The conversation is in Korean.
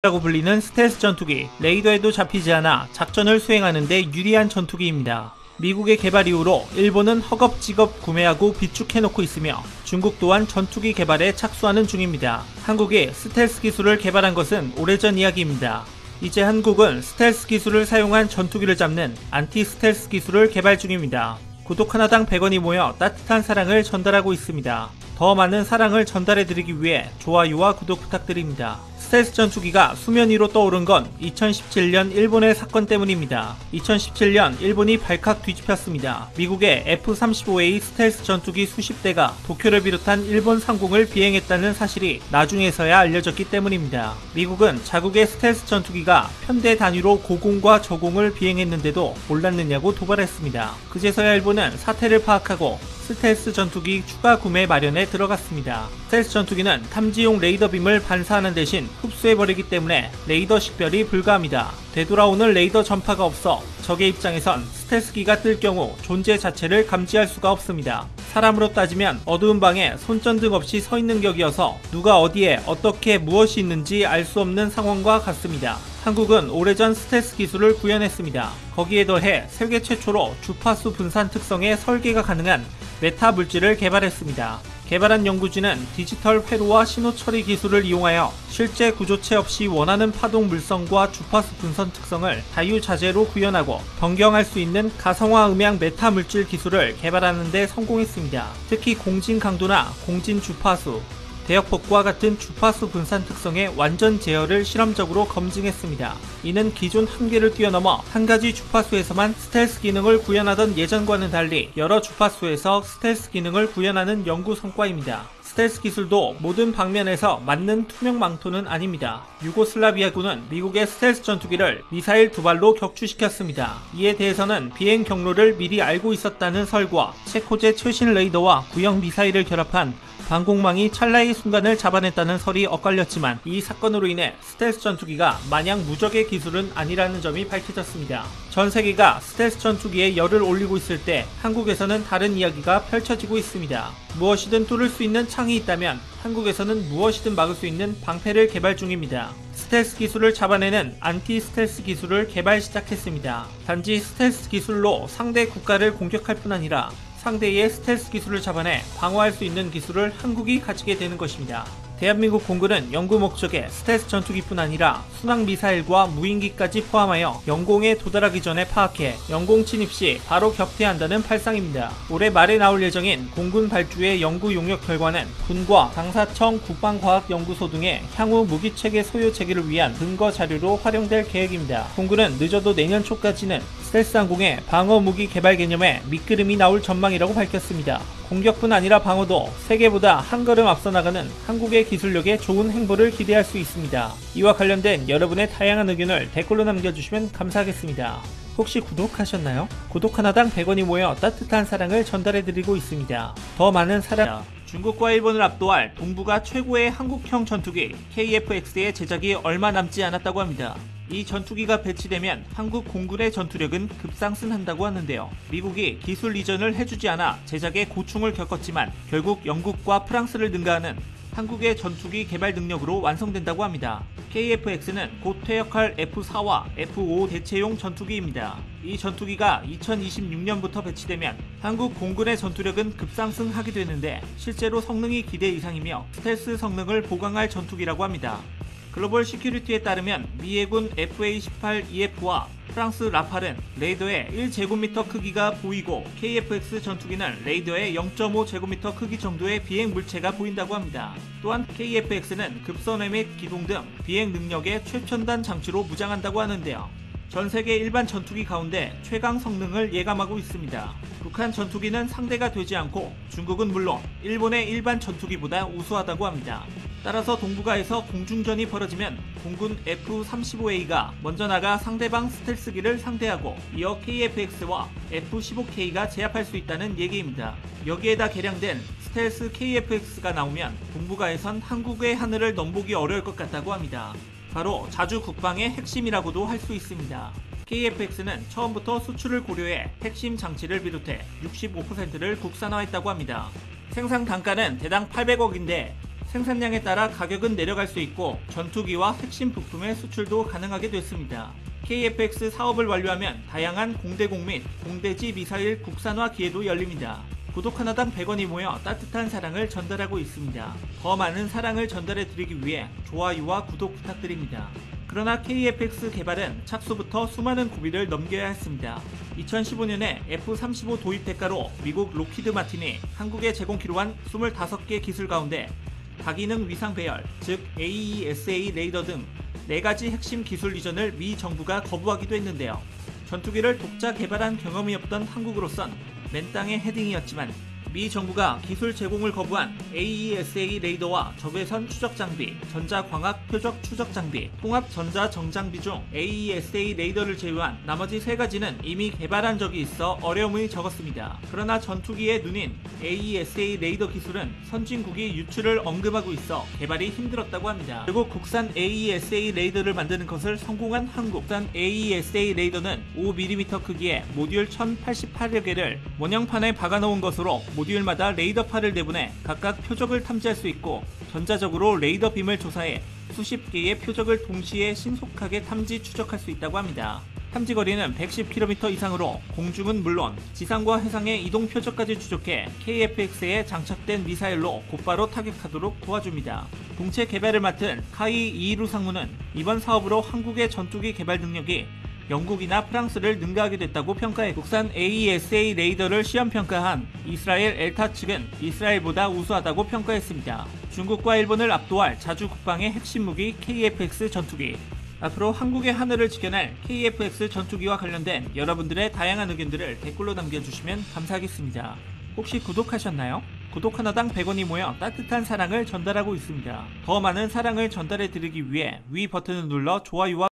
라고 불리는 스텔스 전투기 레이더에도 잡히지 않아 작전을 수행하는 데 유리한 전투기입니다. 미국의 개발 이후로 일본은 허겁지겁 구매하고 비축해놓고 있으며 중국 또한 전투기 개발에 착수하는 중입니다. 한국이 스텔스 기술을 개발한 것은 오래전 이야기입니다. 이제 한국은 스텔스 기술을 사용한 전투기를 잡는 안티 스텔스 기술을 개발 중입니다. 구독 하나당 100원이 모여 따뜻한 사랑을 전달하고 있습니다. 더 많은 사랑을 전달해드리기 위해 좋아요와 구독 부탁드립니다. 스텔스 전투기가 수면 위로 떠오른 건 2017년 일본의 사건 때문입니다. 2017년 일본이 발칵 뒤집혔습니다. 미국의 F-35A 스텔스 전투기 수십 대가 도쿄를 비롯한 일본 상공을 비행했다는 사실이 나중에서야 알려졌기 때문입니다. 미국은 자국의 스텔스 전투기가 편대 단위로 고공과 저공을 비행했는데도 몰랐느냐고 도발했습니다. 그제서야 일본은 사태를 파악하고 스텔스 전투기 추가 구매 마련에 들어갔습니다. 스텔스 전투기는 탐지용 레이더빔을 반사하는 대신 흡수해버리기 때문에 레이더 식별이 불가합니다. 되돌아오는 레이더 전파가 없어 적의 입장에선 스텔스기가 뜰 경우 존재 자체를 감지할 수가 없습니다. 사람으로 따지면 어두운 방에 손전등 없이 서 있는 격이어서 누가 어디에 어떻게 무엇이 있는지 알 수 없는 상황과 같습니다. 한국은 오래전 스텔스 기술을 구현했습니다. 거기에 더해 세계 최초로 주파수 분산 특성의 설계가 가능한 메타 물질을 개발했습니다. 개발한 연구진은 디지털 회로와 신호 처리 기술을 이용하여 실제 구조체 없이 원하는 파동 물성과 주파수 분선 특성을 자유자재로 구현하고 변경할 수 있는 가성화 음향 메타 물질 기술을 개발하는 데 성공했습니다. 특히 공진 강도나 공진 주파수, 대역폭과 같은 주파수 분산 특성의 완전 제어를 실험적으로 검증했습니다. 이는 기존 한계를 뛰어넘어 한 가지 주파수에서만 스텔스 기능을 구현하던 예전과는 달리 여러 주파수에서 스텔스 기능을 구현하는 연구 성과입니다. 스텔스 기술도 모든 방면에서 맞는 투명 망토는 아닙니다. 유고슬라비아군은 미국의 스텔스 전투기를 미사일 2발로 격추시켰습니다. 이에 대해서는 비행 경로를 미리 알고 있었다는 설과 체코제 최신 레이더와 구형 미사일을 결합한 방공망이 찰나의 순간을 잡아냈다는 설이 엇갈렸지만 이 사건으로 인해 스텔스 전투기가 마냥 무적의 기술은 아니라는 점이 밝혀졌습니다. 전 세계가 스텔스 전투기에 열을 올리고 있을 때 한국에서는 다른 이야기가 펼쳐지고 있습니다. 무엇이든 뚫을 수 있는 창이 있다면 한국에서는 무엇이든 막을 수 있는 방패를 개발 중입니다. 스텔스 기술을 잡아내는 안티 스텔스 기술을 개발 시작했습니다. 단지 스텔스 기술로 상대 국가를 공격할 뿐 아니라 상대의 스텔스 기술을 잡아내 방어할 수 있는 기술을 한국이 가지게 되는 것입니다. 대한민국 공군은 연구 목적에 스텔스 전투기뿐 아니라 순항 미사일과 무인기까지 포함하여 영공에 도달하기 전에 파악해 영공 침입 시 바로 격퇴한다는 팔상입니다. 올해 말에 나올 예정인 공군 발주의 연구 용역 결과는 군과 당사청 국방과학연구소 등의 향후 무기체계 소요 체계를 위한 근거 자료로 활용될 계획입니다. 공군은 늦어도 내년 초까지는 스텔스 항공의 방어 무기 개발 개념에 밑그림이 나올 전망이라고 밝혔습니다. 공격뿐 아니라 방어도 세계보다 한 걸음 앞서 나가는 한국의 기술력에 좋은 행보를 기대할 수 있습니다. 이와 관련된 여러분의 다양한 의견을 댓글로 남겨주시면 감사하겠습니다. 혹시 구독하셨나요? 구독 하나당 100원이 모여 따뜻한 사랑을 전달해드리고 있습니다. 더 많은 사랑. 중국과 일본을 압도할 동북아 최고의 한국형 전투기 KF-X의 제작이 얼마 남지 않았다고 합니다. 이 전투기가 배치되면 한국 공군의 전투력은 급상승한다고 하는데요. 미국이 기술 이전을 해주지 않아 제작에 고충을 겪었지만 결국 영국과 프랑스를 능가하는 한국의 전투기 개발 능력으로 완성된다고 합니다. KF-X는 곧 퇴역할 F-4와 F-5 대체용 전투기입니다. 이 전투기가 2026년부터 배치되면 한국 공군의 전투력은 급상승하게 되는데 실제로 성능이 기대 이상이며 스텔스 성능을 보강할 전투기라고 합니다. 글로벌 시큐리티에 따르면 미 해군 FA-18EF와 프랑스 라팔은 레이더의 1제곱미터 크기가 보이고 KF-X 전투기는 레이더의 0.5제곱미터 크기 정도의 비행 물체가 보인다고 합니다. 또한 KF-X는 급선회 및 기동 등 비행 능력의 최첨단 장치로 무장한다고 하는데요. 전세계 일반 전투기 가운데 최강 성능을 예감하고 있습니다. 북한 전투기는 상대가 되지 않고 중국은 물론 일본의 일반 전투기보다 우수하다고 합니다. 따라서 동북아에서 공중전이 벌어지면 공군 F-35A가 먼저 나가 상대방 스텔스기를 상대하고 이어 KF-X와 F-15K가 제압할 수 있다는 얘기입니다. 여기에다 개량된 스텔스 KF-X가 나오면 동북아에선 한국의 하늘을 넘보기 어려울 것 같다고 합니다. 바로 자주 국방의 핵심이라고도 할 수 있습니다. KF-X는 처음부터 수출을 고려해 핵심 장치를 비롯해 65%를 국산화했다고 합니다. 생산 단가는 대당 800억인데 생산량에 따라 가격은 내려갈 수 있고 전투기와 핵심 부품의 수출도 가능하게 됐습니다. KF-X 사업을 완료하면 다양한 공대공 및 공대지 미사일 국산화 기회도 열립니다. 구독 하나당 100원이 모여 따뜻한 사랑을 전달하고 있습니다. 더 많은 사랑을 전달해 드리기 위해 좋아요와 구독 부탁드립니다. 그러나 KF-X 개발은 착수부터 수많은 고비를 넘겨야 했습니다. 2015년에 F-35 도입 대가로 미국 로키드 마틴이 한국에 제공키로 한 25개 기술 가운데 다기능 위상 배열, 즉 AESA 레이더 등 4가지 핵심 기술 이전을 미 정부가 거부하기도 했는데요. 전투기를 독자 개발한 경험이 없던 한국으로선 맨땅의 헤딩이었지만 미 정부가 기술 제공을 거부한 AESA 레이더와 적외선 추적 장비, 전자광학 표적 추적 장비, 통합 전자 정장비 중 AESA 레이더를 제외한 나머지 3가지는 이미 개발한 적이 있어 어려움이 적었습니다. 그러나 전투기의 눈인 AESA 레이더 기술은 선진국이 유출을 언급하고 있어 개발이 힘들었다고 합니다. 결국 국산 AESA 레이더를 만드는 것을 성공한 한국. 국산 AESA 레이더는 5mm 크기의 모듈 1088여 개를 원형판에 박아놓은 것으로 모듈마다 레이더파를 내보내 각각 표적을 탐지할 수 있고 전자적으로 레이더 빔을 조사해 수십 개의 표적을 동시에 신속하게 탐지 추적할 수 있다고 합니다. 탐지 거리는 110km 이상으로 공중은 물론 지상과 해상의 이동 표적까지 추적해 KF-X에 장착된 미사일로 곧바로 타격하도록 도와줍니다. 동체 개발을 맡은 카이 이이루 상무는 이번 사업으로 한국의 전투기 개발 능력이 영국이나 프랑스를 능가하게 됐다고 평가해 국산 AESA 레이더를 시험평가한 이스라엘 엘타 측은 이스라엘보다 우수하다고 평가했습니다. 중국과 일본을 압도할 자주 국방의 핵심 무기 KF-X 전투기. 앞으로 한국의 하늘을 지켜낼 KF-X 전투기와 관련된 여러분들의 다양한 의견들을 댓글로 남겨주시면 감사하겠습니다. 혹시 구독하셨나요? 구독 하나당 100원이 모여 따뜻한 사랑을 전달하고 있습니다. 더 많은 사랑을 전달해 드리기 위해 위 버튼을 눌러 좋아요와